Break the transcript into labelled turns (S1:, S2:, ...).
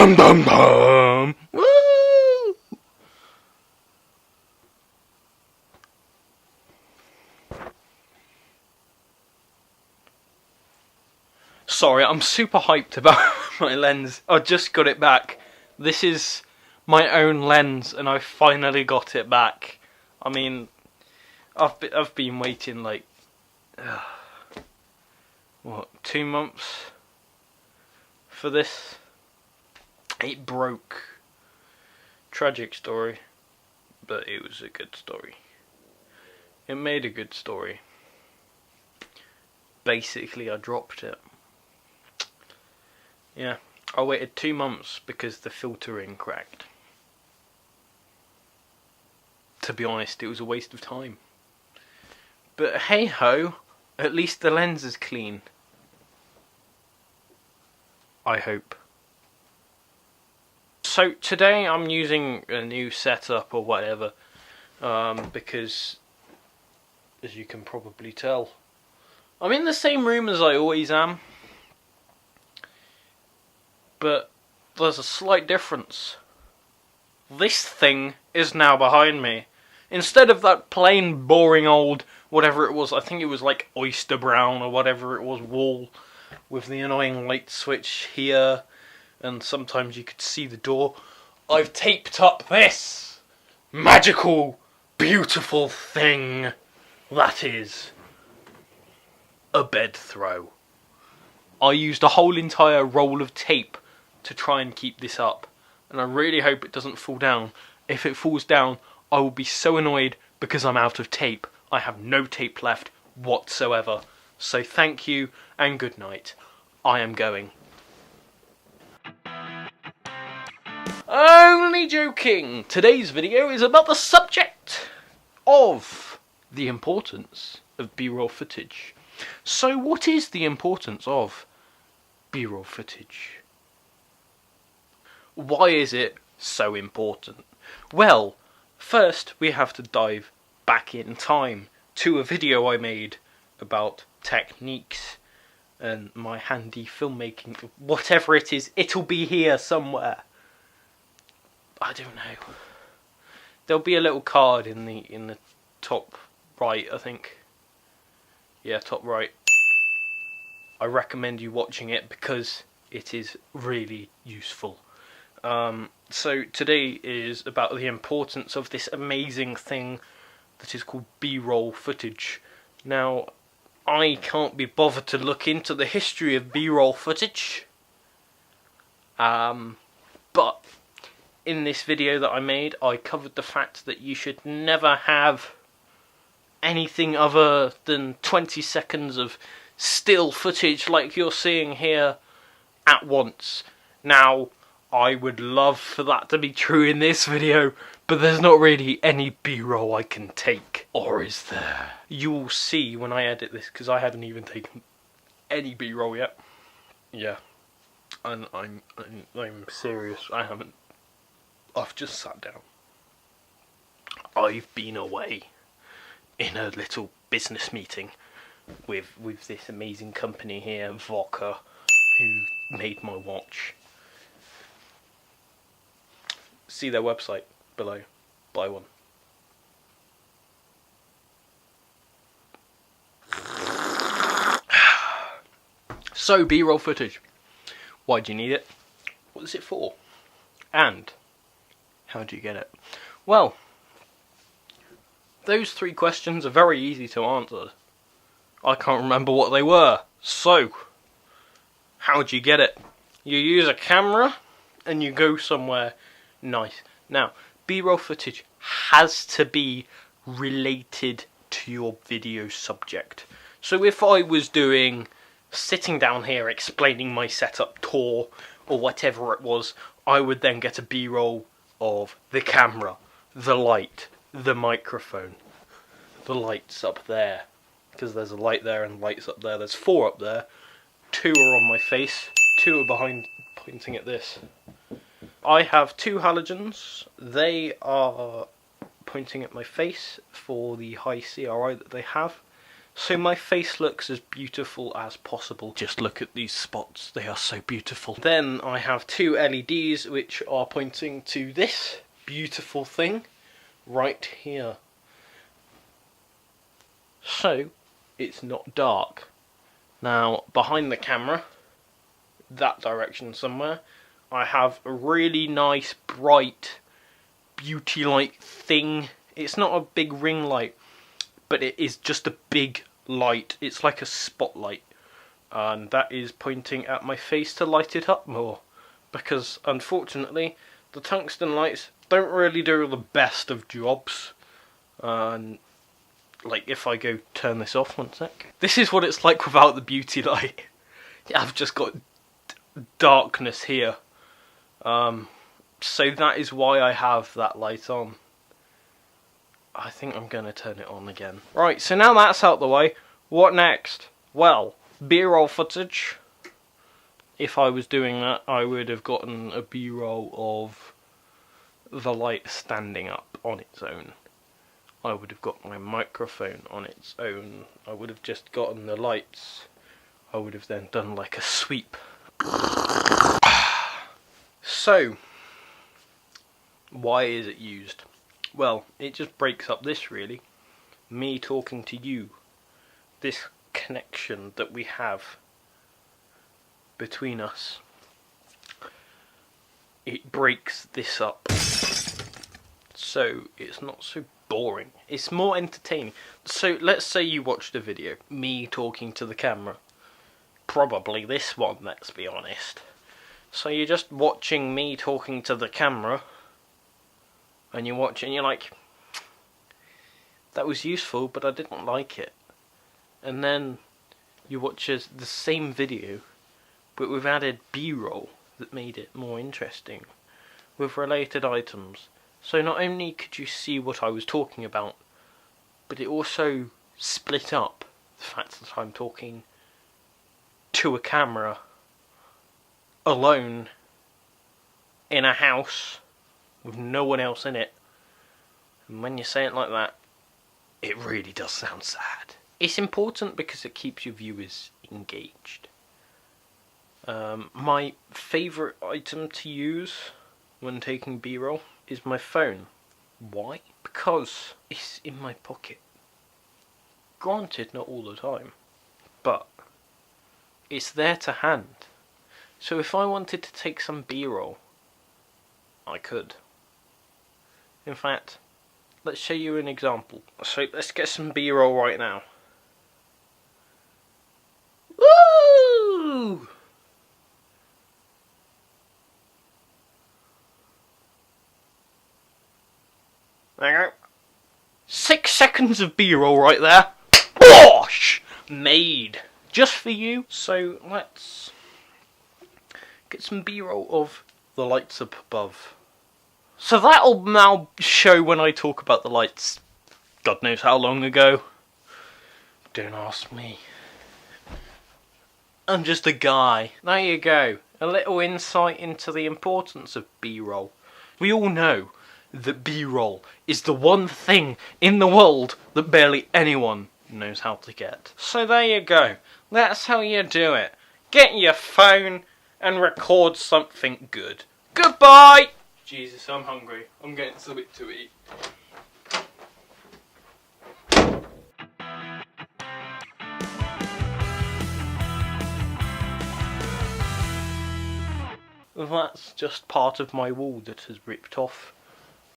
S1: dum dum dum. Woo! Sorry, I'm super hyped about my lens. I just got it back. This is my own lens, and I finally got it back. I mean, I've been waiting like what, 2 months for this. It broke. Tragic story, but it was a good story. It made a good story. Basically, I dropped it. Yeah, I waited 2 months because the filtering cracked. To be honest, it was a waste of time. But hey ho, at least the lens is clean. I hope. So today I'm using a new setup or whatever, because, as you can probably tell, I'm in the same room as I always am. But there's a slight difference. This thing is now behind me. Instead of that plain, boring old, whatever it was, I think it was like oyster brown or whatever it was, wall, with the annoying light switch here, and sometimes you could see the door. I've taped up this magical, beautiful thing that is a bed throw. I used a whole entire roll of tape to try and keep this up, and I really hope it doesn't fall down. If it falls down, I will be so annoyed because I'm out of tape. I have no tape left whatsoever. So thank you and good night. I am going. Only joking! Today's video is about the subject of the importance of B-roll footage. So what is the importance of B-roll footage? Why is it so important? Well, first we have to dive back in time to a video I made about techniques and my handy filmmaking, whatever it is. It'll be here somewhere. I don't know. There'll be a little card in the top right, I think. Yeah, top right. I recommend you watching it because it is really useful. So today is about the importance of this amazing thing that is called B-roll footage. Now, I can't be bothered to look into the history of B-roll footage, but in this video that I made, I covered the fact that you should never have anything other than 20 seconds of still footage like you're seeing here at once. Now, I would love for that to be true in this video, but there's not really any B-roll I can take. Or is there? You'll see when I edit this, because I haven't even taken any B-roll yet. Yeah, and I'm serious, I haven't. I've just sat down. I've been away in a little business meeting with this amazing company here, Voca, who made my watch. See their website below. Buy one. So, B-roll footage. Why do you need it? What is it for? And how do you get it? Well, those 3 questions are very easy to answer. I can't remember what they were. So, how do you get it? You use a camera and you go somewhere nice. Now, B-roll footage has to be related to your video subject. So if I was sitting down here explaining my setup tour or whatever it was, I would then get a B-roll of the camera, the light, the microphone, the lights up there, because there's a light there and lights up there. There's 4 up there. 2 are on my face, 2 are behind, pointing at this. I have 2 halogens. They are pointing at my face for the high CRI that they have. so my face looks as beautiful as possible. Just look at these spots, they are so beautiful. Then I have two LEDs which are pointing to this beautiful thing right here. So it's not dark. Now behind the camera, that direction somewhere, I have a really nice bright beauty light thing. It's not a big ring light, but it is just a big light. It's like a spotlight, and that is pointing at my face to light it up more, because unfortunately the tungsten lights don't really do the best of jobs. And like, if I go turn this off one sec, this is what it's like without the beauty light. I've just got darkness here. So that is why I have that light on. I think I'm going to turn it on again. Right, so now that's out the way, what next? Well, B-roll footage. If I was doing that, I would have gotten a B-roll of the light standing up on its own. I would have got my microphone on its own. I would have just gotten the lights. I would have then done like a sweep. So, why is it used? Well, it just breaks up this, really. Me talking to you. This connection that we have between us. It breaks this up. So, it's not so boring. It's more entertaining. So, let's say you watched a video. Me talking to the camera. Probably this one, let's be honest. So you're just watching me talking to the camera, and you watch it and you're like, that was useful, but I didn't like it. And then you watch the same video, but we've added B-roll that made it more interesting, with related items. So not only could you see what I was talking about, but it also split up the fact that I'm talking to a camera alone in a house with no one else in it. And when you say it like that, it really does sound sad. It's important because it keeps your viewers engaged. My favourite item to use when taking B-roll is my phone. Why? Because it's in my pocket. Granted, not all the time, but it's there to hand. So if I wanted to take some B-roll, I could. In fact, let's show you an example. So let's get some B-roll right now. Woo! There you go. 6 seconds of B-roll right there. Bosh! Made. Just for you. So let's get some B-roll of the lights up above. So that'll now show when I talk about the lights. God knows how long ago. Don't ask me. I'm just a guy. There you go. A little insight into the importance of B-roll. We all know that B-roll is the one thing in the world that barely anyone knows how to get. So there you go. That's how you do it. Get your phone and record something good. Goodbye! Jesus, I'm hungry. I'm getting something to eat. That's just part of my wall that has ripped off.